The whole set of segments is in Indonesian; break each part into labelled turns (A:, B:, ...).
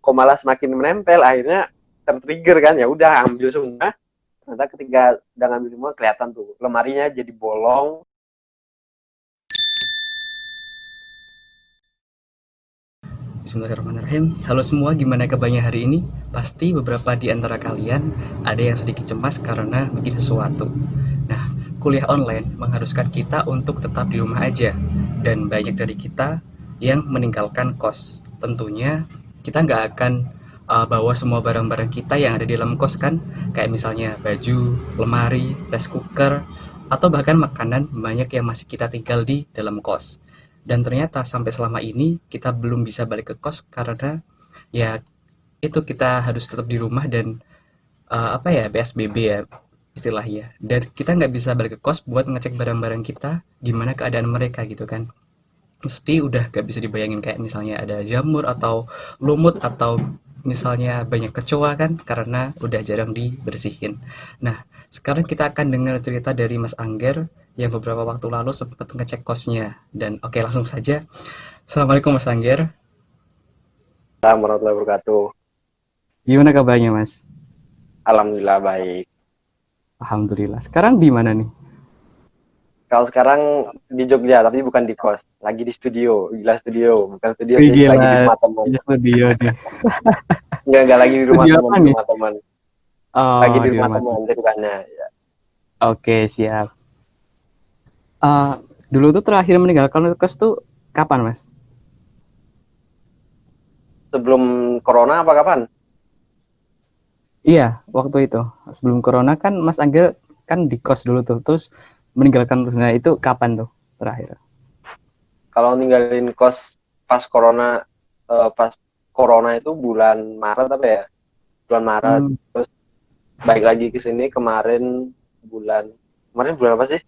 A: kok malah semakin menempel, akhirnya tertrigger kan, ya udah ambil semua. Ternyata ketika udah ngambil semua kelihatan tuh lemarinya jadi bolong.
B: Bismillahirrahmanirrahim. Halo semua, gimana kabarnya hari ini? Pasti beberapa di antara kalian ada yang sedikit cemas karena bikin sesuatu. Nah, kuliah online mengharuskan kita untuk tetap di rumah aja. Dan banyak dari kita yang meninggalkan kos. Tentunya kita nggak akan bawa semua barang-barang kita yang ada di dalam kos kan? Kayak misalnya baju, lemari, rice cooker, atau bahkan makanan banyak yang masih kita tinggal di dalam kos. Dan ternyata sampai selama ini kita belum bisa balik ke kos karena ya itu kita harus tetap di rumah dan apa ya PSBB ya istilahnya. Dan kita nggak bisa balik ke kos buat ngecek barang-barang kita gimana keadaan mereka gitu kan. Mesti udah gak bisa dibayangin kayak misalnya ada jamur atau lumut atau misalnya banyak kecoa kan karena udah jarang dibersihin. Nah, sekarang kita akan dengar cerita dari Mas Angger yang beberapa waktu lalu sempat ngecek kosnya. Dan oke, langsung saja. Assalamualaikum Mas Angger.
A: Assalamualaikum warahmatullahi wabarakatuh.
B: Gimana kabarnya Mas?
A: Alhamdulillah baik.
B: Alhamdulillah. Sekarang di mana nih?
A: Kalau sekarang di Jogja, tapi bukan di kos, lagi di studio. Gila, studio, bukan studio
B: Wih
A: sih, lagi di
B: gila,
A: rumah teman.
B: punya studio nih.
A: Enggak lagi di rumah
B: Studio
A: teman,
B: apa
A: di
B: nih?
A: rumah teman. Lagi
B: Oh,
A: di
B: di
A: rumah
B: rumah.
A: teman ceritanya. Ya.
B: Oke, siap. Eh, dulu tuh terakhir meninggalkan kos tuh kapan Mas?
A: Sebelum corona apa kapan?
B: Iya, waktu itu. Sebelum corona kan Mas Angga kan di kos dulu tuh. Terus meninggalkan kosnya itu kapan tuh terakhir?
A: Kalau ninggalin kos pas corona itu bulan Maret apa ya? Bulan Maret.
B: Hmm,
A: Terus balik lagi ke sini kemarin bulan apa sih?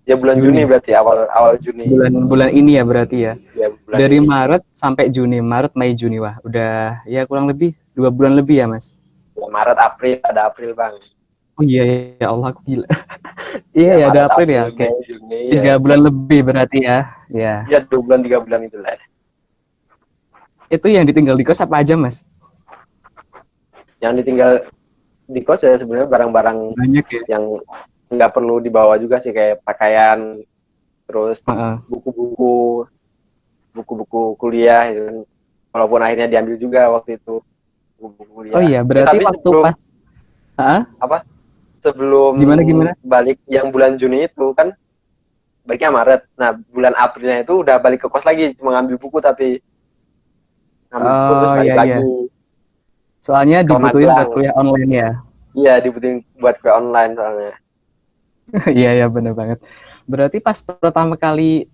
A: Ya bulan Juni
B: Juni.
A: berarti awal awal Juni.
B: Bulan ini ya berarti ya.
A: Ya bulan
B: Dari
A: ini.
B: Maret sampai Juni, Maret, Mei, Juni wah. Udah ya kurang lebih 2 bulan lebih ya Mas.
A: Ya, Maret April ada April bang.
B: Oh iya ya Allah aku gila. Iya
A: Ya
B: ya ada
A: Maret
B: April ya.
A: April
B: Oke.
A: Mei Juni ya.
B: 3 bulan lebih berarti ya. Ya.
A: Ya 2 bulan 3 bulan itulah.
B: Itu yang ditinggal di kos apa aja Mas?
A: Yang ditinggal di kos ya sebenarnya barang-barang
B: Banyak ya.
A: yang nggak perlu dibawa juga sih, kayak pakaian, terus
B: Heeh.
A: buku-buku buku-buku kuliah gitu kan. Walaupun akhirnya diambil juga waktu itu buku-buku
B: Oh
A: kuliah.
B: iya, berarti
A: Tapi
B: waktu
A: sebelum
B: pas Heeh,
A: apa? Sebelum
B: gimana gimana?
A: balik yang bulan Juni itu kan baliknya Maret. Nah, bulan Aprilnya itu udah balik ke kos lagi, cuma ngambil buku tapi ngambil buku terus
B: Oh
A: balik
B: iya
A: lagi
B: iya. Soalnya
A: ke
B: dibutuhin buat
A: Magelang.
B: kuliah online ya.
A: Iya, dibutuhin buat ke online soalnya.
B: Iya iya bener banget. Berarti pas pertama kali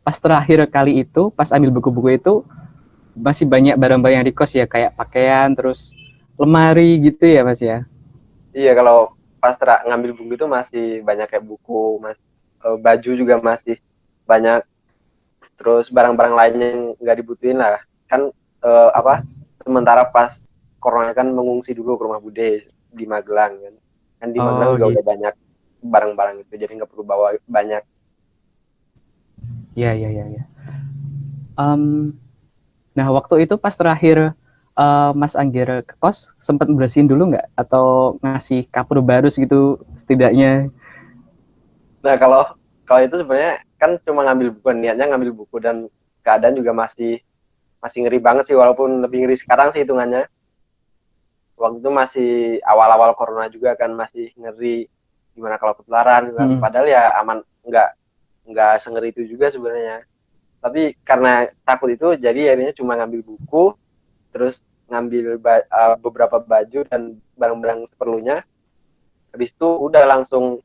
B: pas terakhir kali itu pas ambil buku-buku itu masih banyak barang-barang yang di kos ya kayak pakaian terus lemari gitu ya Mas ya.
A: Iya, kalau pas ngambil buku itu masih banyak kayak buku, baju juga masih banyak, terus barang-barang lainnya yang nggak dibutuhin lah. Kan sementara pas corona kan mengungsi dulu ke rumah bude di Magelang kan. Kan di Magelang
B: Oh
A: juga
B: gitu.
A: udah banyak barang-barang itu, jadi nggak perlu bawa banyak.
B: Iya iya iya iya. Em, nah waktu itu pas terakhir Mas Anggera ke kos sempat bersihin dulu nggak atau ngasih kapur baru gitu setidaknya?
A: Nah, kalau kalau itu sebenarnya kan cuma ngambil buku, niatnya ngambil buku, dan keadaan juga masih masih ngeri banget sih, walaupun lebih ngeri sekarang sih hitungannya. Waktu itu masih awal-awal corona juga kan, masih ngeri gimana kalau ketularan kan.
B: Hmm.
A: Padahal ya aman, nggak sengeri itu juga sebenarnya. Tapi karena takut itu, jadi akhirnya cuma ngambil buku, terus ngambil beberapa baju dan barang-barang seperlunya. Habis itu udah langsung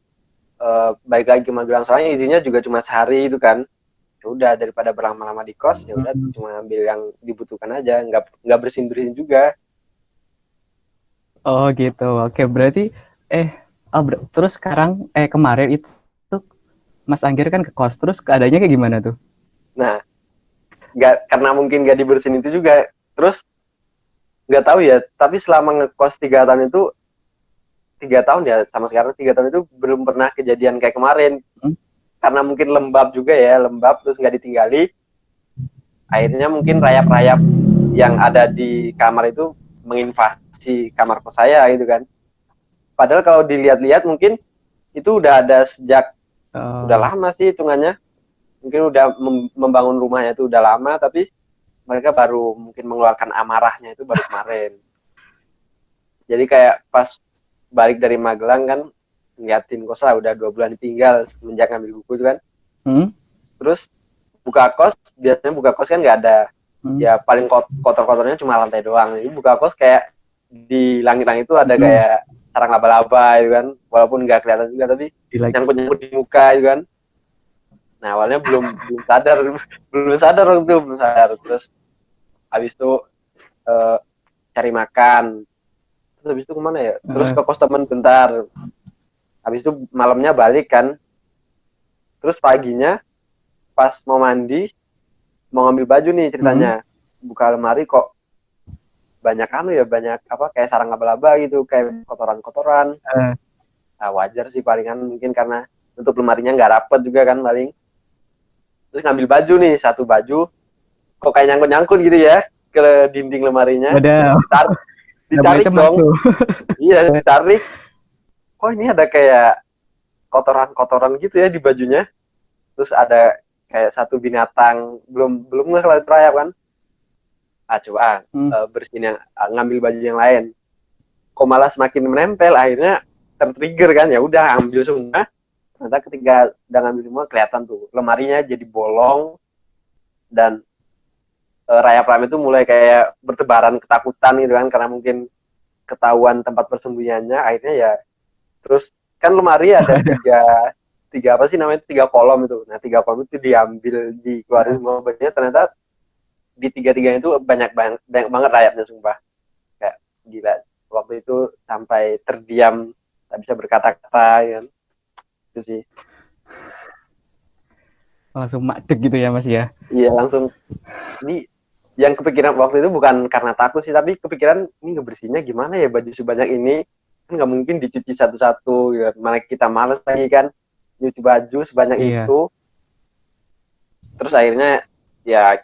A: balik lagi ke Magelang, soalnya izinnya juga cuma sehari itu kan. Ya udah, daripada berlama-lama di kos, ya udah cuma ngambil yang dibutuhkan aja, nggak bersin-bersin juga.
B: Oh gitu. Oke, berarti eh terus sekarang kemarin itu tuh Mas Anggir kan ke kos terus keadaannya kayak gimana tuh?
A: Nah, nggak, karena mungkin nggak dibersihin itu juga, terus nggak tahu ya, tapi selama ngekos 3 tahun itu, 3 tahun ya sama sekarang, 3 tahun itu belum pernah kejadian kayak kemarin.
B: Hmm?
A: Karena mungkin lembab juga ya, lembab terus nggak ditinggali, akhirnya mungkin rayap-rayap yang ada di kamar itu menginvasi kamar kos saya gitu kan. Padahal kalau dilihat-lihat mungkin itu udah ada sejak udah lama sih hitungannya. Mungkin udah membangun rumahnya itu udah lama, tapi mereka baru mungkin mengeluarkan amarahnya itu baru kemarin. Jadi kayak pas balik dari Magelang kan ngeliatin kos lah, udah 2 bulan ditinggal semenjak ngambil buku itu kan. Terus buka kos, biasanya buka kos kan nggak ada, ya paling kotor-kotornya cuma lantai doang. Jadi buka kos kayak di langit-langit itu ada kayak sarang laba-laba gitu kan, walaupun nggak kelihatan juga tapi nyangkut-nyangkut di muka gitu kan. Nah awalnya belum sadar waktu itu belum sadar. Terus habis itu cari makan. Terus habis itu kemana ya? Terus ke kos teman bentar. Habis itu malamnya balik kan. Terus paginya pas mau mandi, mau ngambil baju nih ceritanya. Buka lemari kok banyak banyak apa kayak sarang laba-laba gitu, kayak kotoran-kotoran. Nah, wajar sih palingan mungkin karena nutup lemarinya nggak rapet juga kan paling. Terus ngambil baju nih, satu baju kok kayak nyangkut-nyangkut gitu ya ke dinding lemarinya. Ditarik dong. Iya, ditarik. Kok ini ada kayak kotoran-kotoran gitu ya di bajunya. Terus ada kayak satu binatang, belum kalau rayap kan. Coba bersihin yang ngambil baju yang lain. Kok malah semakin menempel, akhirnya tertrigger kan, ya udah ambil semua. Ternyata ketika udah ngambil semua kelihatan tuh lemarinya jadi bolong dan rayap-rayap itu mulai kayak bertebaran ketakutan gitu kan, karena mungkin ketahuan tempat persembunyiannya. Akhirnya ya terus kan lemari ada tiga apa sih namanya, 3 kolom itu. Nah 3 kolom itu diambil, dikeluarin semua bajunya. Ternyata di 3-3 itu banyak banget rayapnya, sumpah kayak gila. Waktu itu sampai terdiam, tak bisa berkata-kata kan. Itu sih
B: langsung madeg gitu ya Mas ya.
A: Iya langsung. Ini yang kepikiran waktu itu bukan karena takut sih, tapi kepikiran ini ngebersihnya gimana ya, baju sebanyak ini kan nggak mungkin dicuci satu-satu ya. Malah kita males lagi kan nyuci baju sebanyak itu. Terus akhirnya ya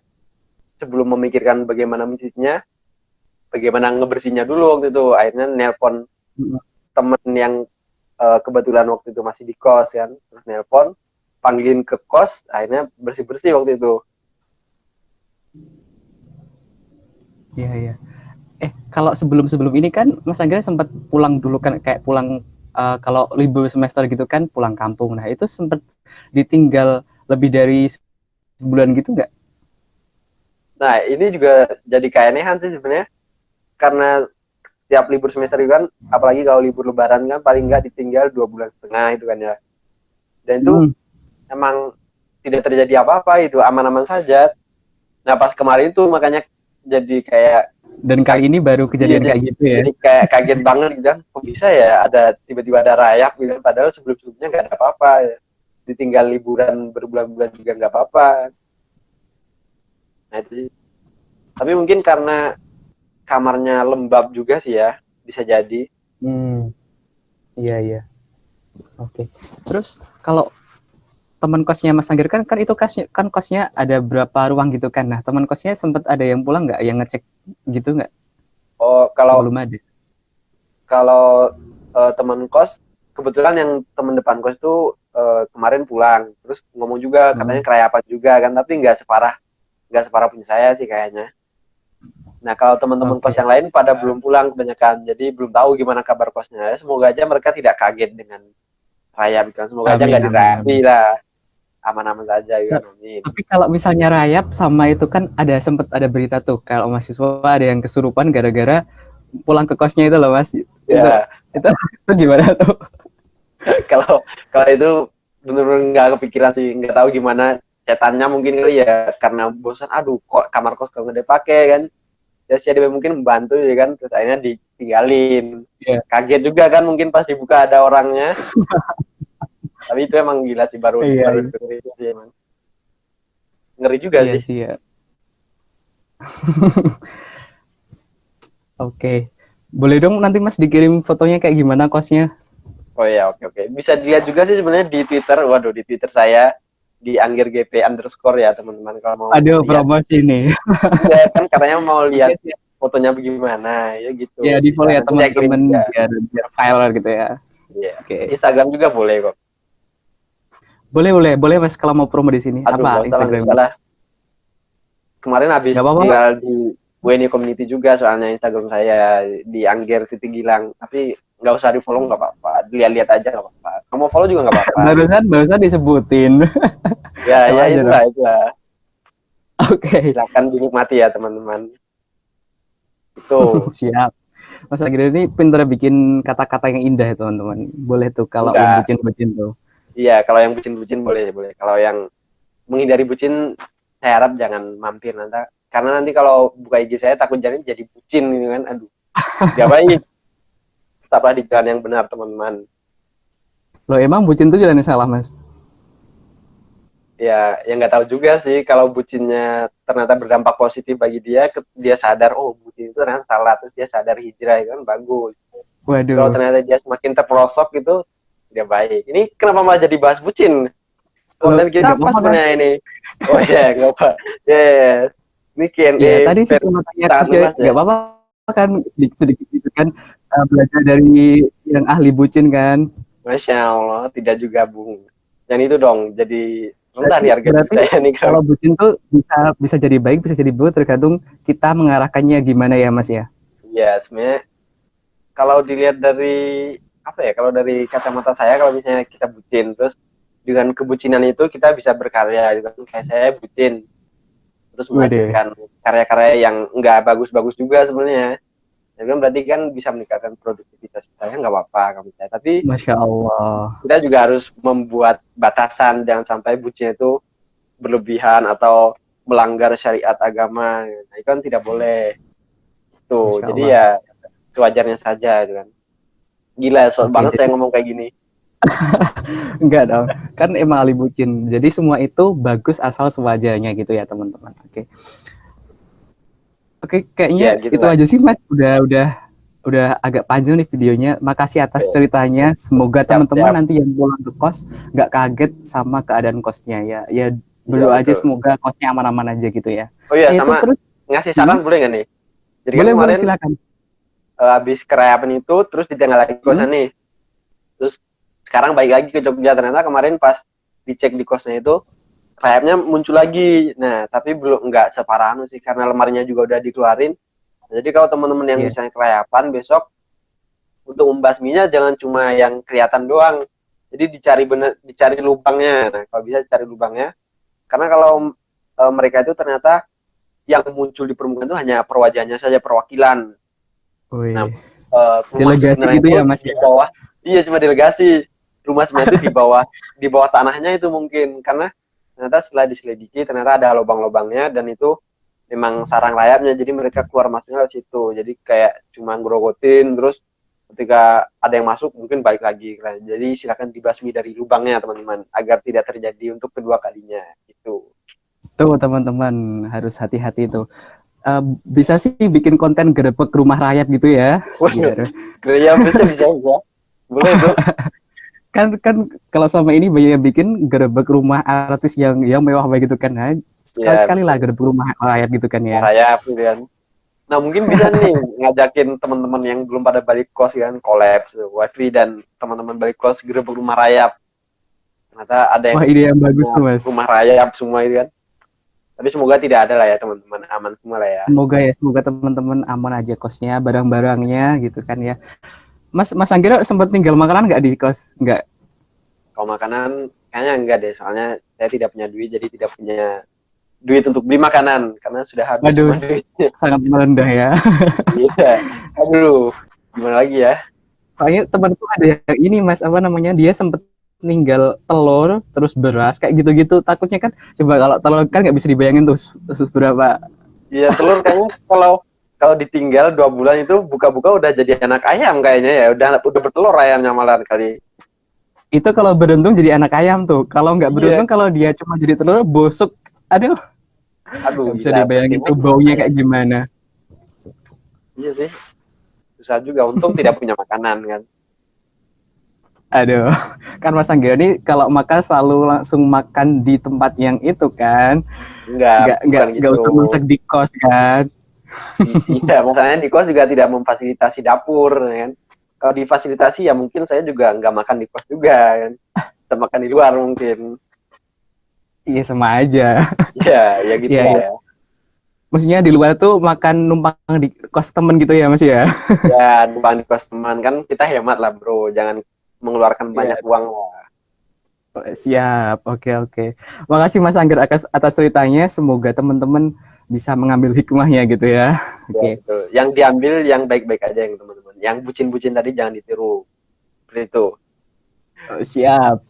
A: sebelum memikirkan bagaimana mencucinya, bagaimana ngebersihnya dulu waktu itu, akhirnya nelpon temen yang kebetulan waktu itu masih di kos kan. Terus nelpon, panggilin ke kos, akhirnya bersih-bersih waktu itu.
B: Iya. Kalau sebelum ini kan Mas Angga sempat pulang dulu kan, kayak pulang kalau libur semester gitu kan pulang kampung. Nah itu sempat ditinggal lebih dari sebulan gitu nggak?
A: Nah ini juga jadi keanehan sih sebenarnya, karena tiap libur semester itu kan, apalagi kalau libur lebaran kan paling nggak ditinggal 2,5 bulan itu kan ya. Dan itu emang tidak terjadi apa-apa, itu aman-aman saja. Nah pas kemarin itu makanya jadi kayak,
B: dan kali ini baru kejadian kayak gitu ya.
A: Jadi kayak kaget banget gitu kan, kok bisa ya ada tiba-tiba ada rayap gitu, padahal sebelum-sebelumnya nggak ada apa-apa ya. Ditinggal liburan berbulan-bulan juga nggak apa-apa. Nah itu sih. Tapi mungkin karena kamarnya lembab juga sih ya, bisa jadi.
B: Iya. Oke. Terus kalau teman kosnya Mas Anggir kan itu kosnya ada berapa ruang gitu kan. Nah teman kosnya sempat ada yang pulang nggak, yang ngecek gitu nggak?
A: Kalau
B: belum ada.
A: Kalau teman kos, kebetulan yang teman depan kos itu kemarin pulang, terus ngomong juga katanya kerayapan juga kan, tapi nggak separah punya saya sih kayaknya. Nah kalau teman-teman kos yang lain pada belum pulang kebanyakan, jadi belum tahu gimana kabar kosnya. Semoga aja mereka tidak kaget dengan rayap kan, semoga aja nggak dirayapi lah, aman-aman saja ya.
B: Tapi kalau misalnya rayap sama itu kan sempat ada berita tuh kalau mahasiswa ada yang kesurupan gara-gara pulang ke kosnya itu loh Mas.
A: Ya.
B: Itu gimana tuh?
A: Kalau itu benar-benar nggak kepikiran sih, nggak tahu gimana setannya mungkin kali ya, karena bosan, aduh kok kamar kos kalau nggak dipakai kan, ya sih dia mungkin membantu ya kan, terus akhirnya ditinggalin. Kaget juga kan mungkin pas dibuka ada orangnya. Tapi itu emang gila sih, baru ngeri sih emang. Ngeri juga sih.
B: Ya. Oke. Boleh dong nanti Mas dikirim fotonya kayak gimana kosnya?
A: Oh ya, oke. Bisa dilihat juga sih sebenarnya di Twitter. Waduh, di Twitter saya di Angger GP underscore ya teman-teman kalau mau
B: Aduh,
A: lihat.
B: promosi nih.
A: Ya, kan katanya mau lihat fotonya bagaimana ya gitu.
B: Ya, di follow ya
A: Nanti saya kirim
B: teman-teman
A: juga.
B: biar viral gitu ya.
A: Iya.
B: Oke.
A: Instagram juga boleh kok.
B: Boleh Mas kalau mau promo di sini.
A: Aduh,
B: Apa
A: nggak usah
B: Instagramnya?
A: lah. Kemarin habis
B: Gak apa-apa.
A: viral di WNI Community juga soalnya Instagram saya di Angger Titik Gilang. Tapi nggak usah di follow nggak apa-apa. Lihat-lihat aja nggak apa-apa. Kamu follow juga nggak apa-apa.
B: Barusan disebutin.
A: Ya,
B: Sama
A: ya
B: aja
A: itulah,
B: dong.
A: itulah.
B: Oke.
A: Silakan dinikmati ya teman-teman. Itu.
B: Siap. Mas Agil ini pintar bikin kata-kata yang indah ya teman-teman. Boleh tuh kalau yang
A: Enggak.
B: bucin-bucin tuh.
A: Iya, kalau yang bucin-bucin boleh. Kalau yang menghindari bucin, saya harap jangan mampir nanti. Karena nanti kalau buka IG saya takut jadi bucin gitu kan. Aduh, gak baik. Tetaplah di jalan yang benar teman-teman.
B: Loh emang bucin tuh jalannya salah Mas?
A: Ya, yang nggak tahu juga sih kalau bucinnya ternyata berdampak positif bagi dia, dia sadar oh bucin itu ternyata salah, terus dia sadar hijrah itu kan bagus. Kalau
B: Waduh.
A: ternyata dia semakin terperosok itu dia baik. Ini kenapa malah jadi bahas bucin? Konten kita apa sebenarnya ini? Oh ya, nggak apa. Yes. Ini Q&A.
B: Ya tadi sih cuma tanya terus ya, nggak apa-apa kan sedikit-sedikit gitu kan belajar dari yang ahli bucin kan.
A: Masya Allah, tidak juga Bung. Yang itu dong, jadi rendah nih harga
B: Berarti
A: kita nih.
B: kalau bucin tuh bisa jadi baik, bisa jadi buruk tergantung kita mengarahkannya gimana ya Mas ya.
A: Iya, sebenarnya kalau dilihat dari apa ya? Kalau dari kacamata saya, kalau misalnya kita bucin, terus dengan kebucinan itu kita bisa berkarya. Gitu. Kayak saya bucin, terus menghasilkan karya-karya yang nggak bagus-bagus juga sebenarnya. Jadi berarti kan bisa meningkatkan produktivitas kita, nggak apa-apa kamu saya. Tapi
B: Masya Allah.
A: kita juga harus membuat batasan, jangan sampai bucin itu berlebihan atau melanggar syariat agama. Nah, itu kan tidak boleh. Tuh, jadi ya sewajarnya saja gitu kan. Gila, banget saya ngomong kayak gini.
B: Enggak dong, kan emang ahli bucin. Jadi semua itu bagus asal sewajarnya gitu ya teman-teman. Oke, kayaknya gitu itu aja sih Mas. Udah agak panjang nih videonya. Makasih atas ceritanya. Semoga teman-teman nanti yang pulang ke kos nggak kaget sama keadaan kosnya ya. Ya berdoa aja semoga kosnya aman-aman aja gitu ya.
A: Oh iya, sama terus ngasih saran boleh nggak nih? Jadi
B: boleh,
A: kan kemarin
B: silakan.
A: Habis kerayapan itu terus ditinggal lagi kosan nih. Terus sekarang balik lagi ke Jogja, ternyata kemarin pas dicek di kosnya itu rayapnya muncul lagi. Nah, tapi belum nggak separah sih karena lemarinya juga udah dikeluarin. Jadi kalau teman-teman yang misalnya kerayapan besok untuk membasminya jangan cuma yang kelihatan doang. Jadi dicari lubangnya. Nah, kalau bisa cari lubangnya. Karena kalau mereka itu ternyata yang muncul di permukaan itu hanya perwajahnya saja, perwakilan. Nah,
B: delegasi gitu ya Mas
A: di bawah. Iya, cuma delegasi. Rumah sebenarnya itu di bawah tanahnya itu mungkin karena ternyata setelah diselidiki ternyata ada lubang-lubangnya dan itu memang sarang rayapnya, jadi mereka keluar masuknya ke situ. Jadi kayak cuma ngerogotin terus ketika ada yang masuk mungkin balik lagi. Jadi silakan dibasmi dari lubangnya teman-teman agar tidak terjadi untuk kedua kalinya itu.
B: Tuh teman-teman harus hati-hati tuh. Bisa sih bikin konten gerebek rumah rayap gitu ya.
A: Ya bisa. Boleh tuh.
B: kan kalau sama ini banyak yang bikin gerebek rumah artis yang mewah begitu kan. Nah, sekali-sekali lah gerebek rumah rayap gitu kan ya.
A: Rayap gitu kan. Nah, mungkin bisa nih ngajakin teman-teman yang belum pada balik kos kan, collab Wifi dan teman-teman balik kos gerebek rumah rayap. Ternyata ada yang
B: ide yang bagus tuh Mas.
A: Rumah rayap semua itu kan. Tapi semoga tidak ada lah ya teman-teman, aman semua lah ya.
B: Semoga teman-teman aman aja kosnya, barang-barangnya gitu kan ya. Mas Anggir sempat tinggal makanan nggak di kos? Nggak?
A: Kalau makanan kayaknya enggak deh, soalnya saya tidak punya duit, jadi tidak punya duit untuk beli makanan karena sudah habis.
B: Aduh, sangat merendah ya.
A: Iya, aduh, gimana lagi ya?
B: Soalnya temanku ada yang ini Mas, apa namanya, dia sempat ninggal telur terus beras kayak gitu-gitu. Takutnya kan, coba kalau telur kan nggak bisa dibayangin tuh berapa.
A: Iya, telur kayaknya kalau ditinggal 2 bulan itu buka-buka udah jadi anak ayam kayaknya ya, udah bertelur ayamnya malah kali.
B: Itu kalau beruntung jadi anak ayam tuh. Kalau nggak beruntung, kalau dia cuma jadi telur busuk, aduh nggak bisa dibayangin tuh baunya kayak gimana.
A: Iya sih, susah juga. Untung tidak punya makanan kan.
B: Aduh, kan Mas Anggara ini kalau makan selalu langsung makan di tempat yang itu kan,
A: Enggak, bukan
B: nggak
A: gitu.
B: usah masak di kos kan.
A: Iya, masalahnya di kos juga tidak memfasilitasi dapur, ya kan. Kalau difasilitasi ya mungkin saya juga nggak makan di kos juga, kan. Kita makan di luar mungkin.
B: Iya sama aja.
A: Ya, ya
B: Iya
A: gitulah
B: ya.
A: ya.
B: Maksudnya di luar tuh makan numpang di kos temen gitu ya Mas ya.
A: Ya, numpang di kos teman kan kita hemat lah bro, jangan mengeluarkan
B: Iya.
A: banyak uang lah.
B: Siap, oke oke. Makasih Mas Angger atas ceritanya. Semoga teman-teman bisa mengambil hikmahnya gitu ya.
A: Ya,
B: Oke,
A: betul. Yang diambil yang baik-baik aja yang teman-teman. Yang bucin-bucin tadi jangan ditiru. Seperti itu.
B: siap.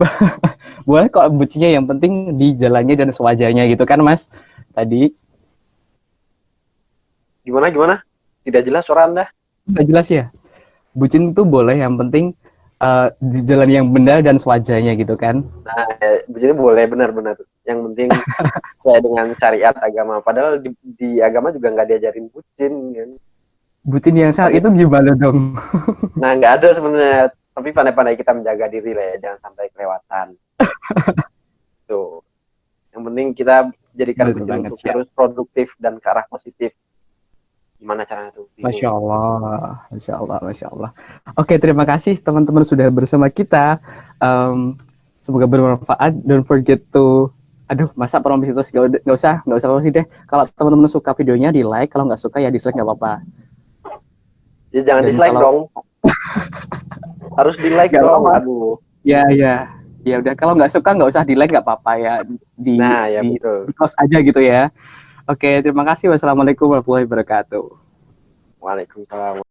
B: Boleh kok bucinya, yang penting di jalannya dan sewajarnya gitu kan Mas. Tadi
A: Gimana gimana? Tidak jelas suara Anda?
B: nggak jelas ya. Bucin tuh boleh, yang penting di jalan yang benar dan sewajarnya gitu kan.
A: Nah, bucin boleh benar-benar. Yang penting saya dengan syariat agama. Padahal di agama juga nggak diajarin bucin, kan.
B: Bucin yang salah
A: Tapi,
B: itu gimana dong?
A: nah nggak ada sebenarnya. Tapi pandai-pandai kita menjaga diri lah ya, jangan sampai kelewatan. Tuh. Yang penting kita jadikan
B: Betul
A: bucin
B: banget,
A: untuk
B: siap.
A: terus produktif dan ke arah positif. Gimana caranya tuh?
B: Masya
A: Bingung.
B: Allah, Masya Allah, Masya Allah. Oke, terima kasih teman-teman sudah bersama kita. Semoga bermanfaat. Don't forget to, aduh, masa promosi terus, nggak usah promosi deh. Kalau teman-teman suka videonya di like, kalau nggak suka ya dislike, nggak apa-apa.
A: Ya jangan
B: Dan
A: dislike
B: kalau
A: dong. Harus di like
B: nggak
A: dong.
B: apa-apa,
A: Aduh.
B: ya udah. Kalau nggak suka nggak usah di like, nggak apa-apa ya.
A: Nah, ya
B: Di
A: betul.
B: close aja gitu ya. Oke, terima kasih. Wassalamualaikum warahmatullahi wabarakatuh.
A: Waalaikumsalam.